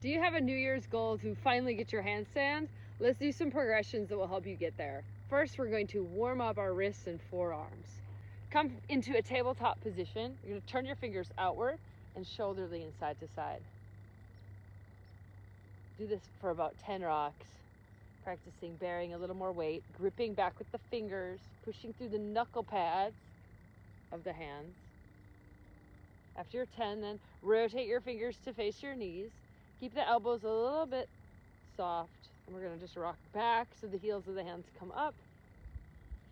Do you have a New Year's goal to finally get your handstand? Let's do some progressions that will help you get there. First, we're going to warm up our wrists and forearms. Come into a tabletop position. You're going to turn your fingers outward and shoulder lean side to side. Do this for about 10 rocks. Practicing bearing a little more weight, gripping back with the fingers, pushing through the knuckle pads of the hands. After you're 10, then rotate your fingers to face your knees. Keep the elbows a little bit soft, and we're going to just rock back so the heels of the hands come up,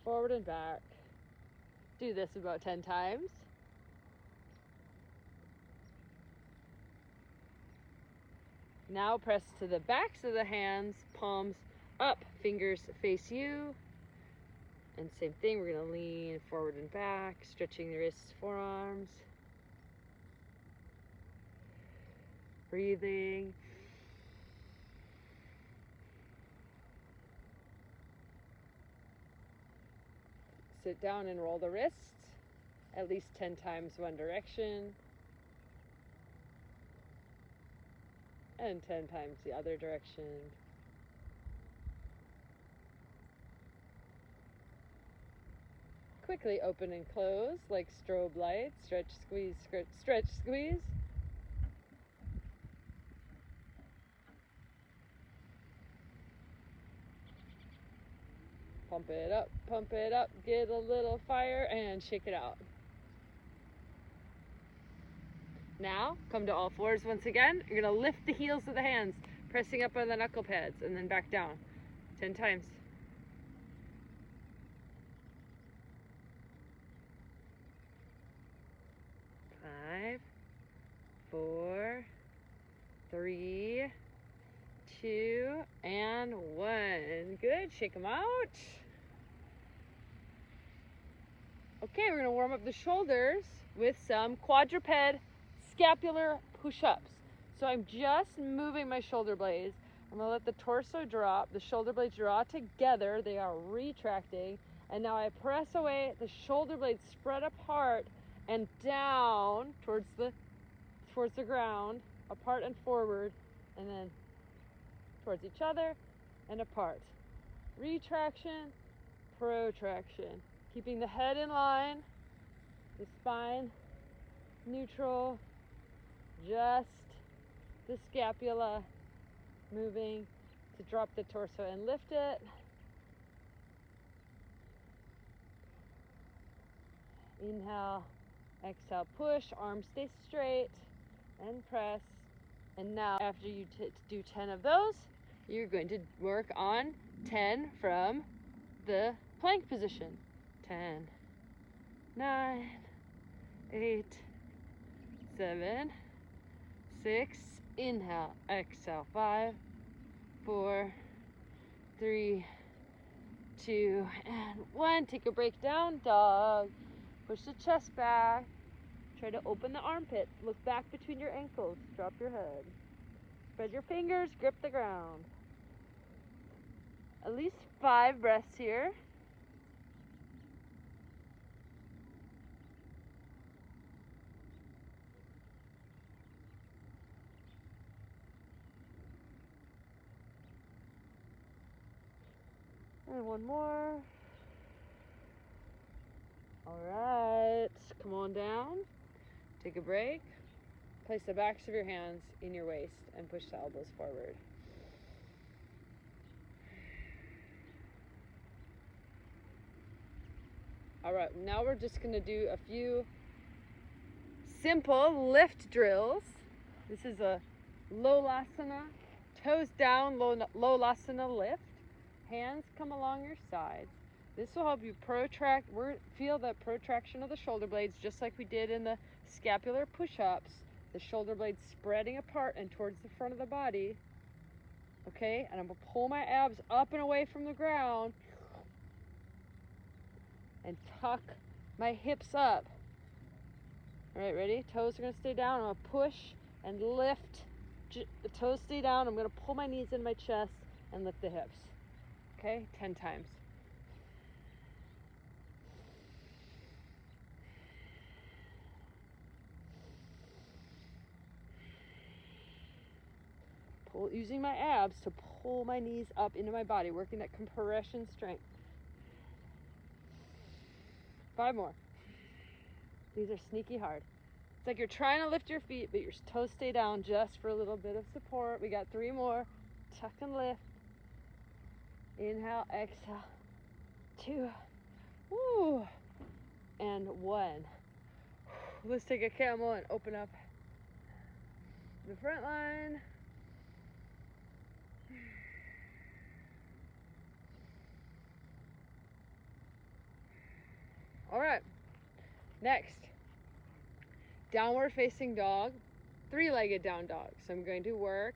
forward and back. Do this about 10 times. Now press to the backs of the hands, palms up, fingers face you. And same thing, we're going to lean forward and back, stretching the wrists, forearms. Breathing. Sit down and roll the wrists at least 10 times one direction and 10 times the other direction. Quickly open and close like strobe lights. Stretch, squeeze, stretch, squeeze. Pump it up, get a little fire and shake it out. Now, come to all fours once again. You're gonna lift the heels of the hands, pressing up on the knuckle pads and then back down 10 times. 5, 4, 3, 2, and 1. Good, shake them out. Okay, we're gonna warm up the shoulders with some quadruped scapular push-ups. So I'm just moving my shoulder blades. I'm gonna let the torso drop, the shoulder blades draw together, they are retracting, and now I press away, the shoulder blades spread apart and down towards the ground, apart and forward, and then towards each other and apart. Retraction, protraction. Keeping the head in line, the spine neutral, just the scapula moving to drop the torso and lift it. Inhale, exhale, push, arms stay straight and press. And now after you do 10 of those, you're going to work on 10 from the plank position. 10, 9, 8, 7, 6, inhale, exhale, 5, 4, 3, 2, and 1. Take a break, down dog. Push the chest back. Try to open the armpits. Look back between your ankles. Drop your head. Spread your fingers, grip the ground. At least 5 breaths here. And one more. All right, come on down. Take a break. Place the backs of your hands in your waist and push the elbows forward. All right, now we're just gonna do a few simple lift drills. This is a Lolasana, toes down, Lolasana lift. Hands come along your sides. This will help you protract, feel the protraction of the shoulder blades just like we did in the scapular push-ups. The shoulder blades spreading apart and towards the front of the body. Okay, and I'm gonna pull my abs up and away from the ground and tuck my hips up. All right, ready? Toes are gonna stay down. I'm gonna push and lift. The toes stay down. I'm gonna pull my knees in my chest and lift the hips. Okay, 10 times. using my abs to pull my knees up into my body, working that compression strength. 5 more. These are sneaky hard. It's like you're trying to lift your feet, but your toes stay down just for a little bit of support. We got 3 more. Tuck and lift. Inhale, exhale. 2. Woo. And 1. Let's take a camel and open up the front line. All right, next, downward facing dog, 3-legged down dog. So I'm going to work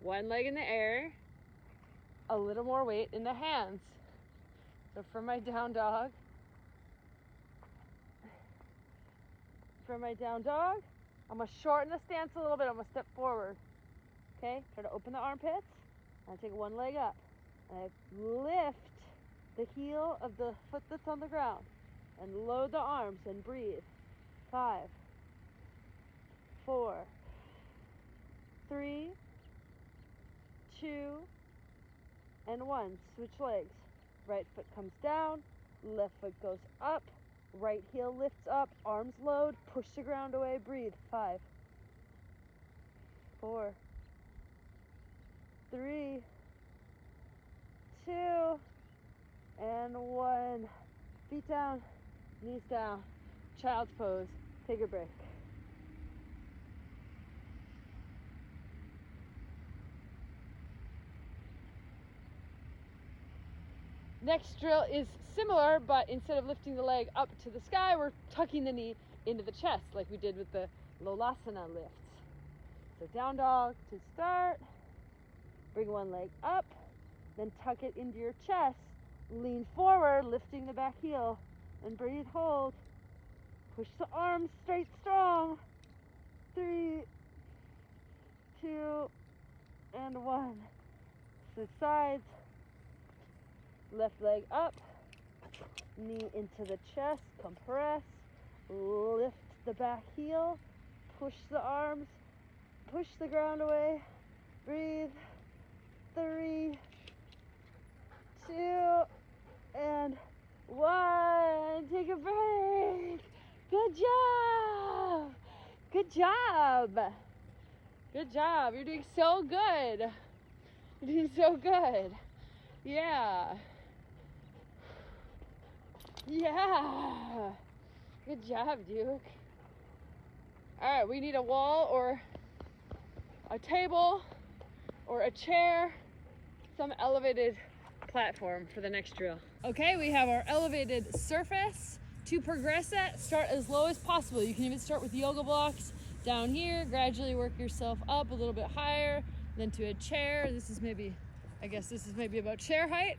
1 leg in the air, a little more weight in the hands. So for my down dog, I'm gonna shorten the stance a little bit. I'm gonna step forward. Okay, try to open the armpits. I take 1 leg up. And I lift the heel of the foot that's on the ground and load the arms and breathe. 5, 4, 3, 2, and 1. Switch legs. Right foot comes down, left foot goes up, right heel lifts up, arms load, push the ground away, breathe. 5, 4, 3, 2, and 1. Feet down, knees down, child's pose. Take a break. Next drill is similar, but instead of lifting the leg up to the sky, we're tucking the knee into the chest like we did with the Lolasana lifts. So down dog to start. Bring 1 leg up, then tuck it into your chest. Lean forward, lifting the back heel, and breathe, hold. Push the arms straight, strong. 3, 2, and 1. Switch sides. Left leg up, knee into the chest, compress, lift the back heel, push the arms, push the ground away, breathe. 3, 2, and 1. Take a break. Good job. Good job. Good job. You're doing so good. You're doing so good. Yeah. Yeah. Good job, Duke. All right, we need a wall or a table or a chair, some elevated platform for the next drill. Okay, we have our elevated surface. To progress that, start as low as possible. You can even start with yoga blocks down here, gradually work yourself up a little bit higher, then to a chair. This is maybe about chair height.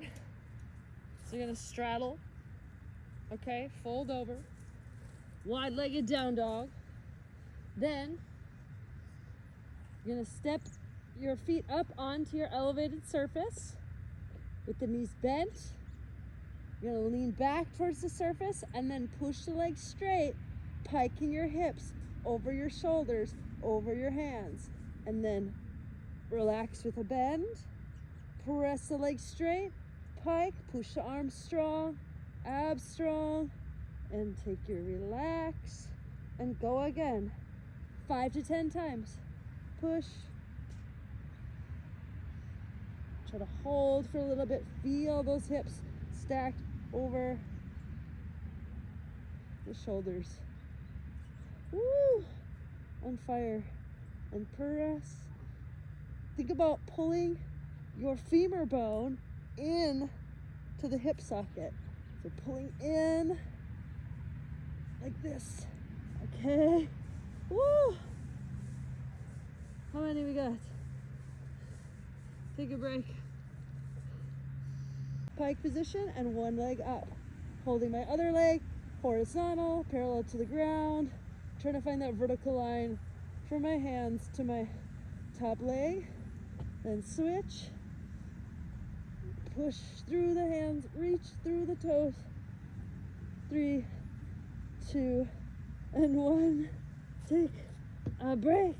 So you're gonna straddle, okay, fold over, wide-legged down dog. Then you're gonna step your feet up onto your elevated surface with the knees bent. You're gonna lean back towards the surface and then push the legs straight, piking your hips over your shoulders, over your hands, and then relax with a bend. Press the legs straight, pike, push the arms strong, abs strong, and take your relax and go again. 5 to 10 times. Push. Try to hold for a little bit. Feel those hips stacked over the shoulders. Woo! On fire. And press. Think about pulling your femur bone in to the hip socket. So pulling in like this. Okay. Woo! How many we got? Take a break. Pike position and 1 leg up. Holding my other leg horizontal, parallel to the ground. Trying to find that vertical line from my hands to my top leg. Then switch. Push through the hands, reach through the toes. 3, 2, and 1. Take a break.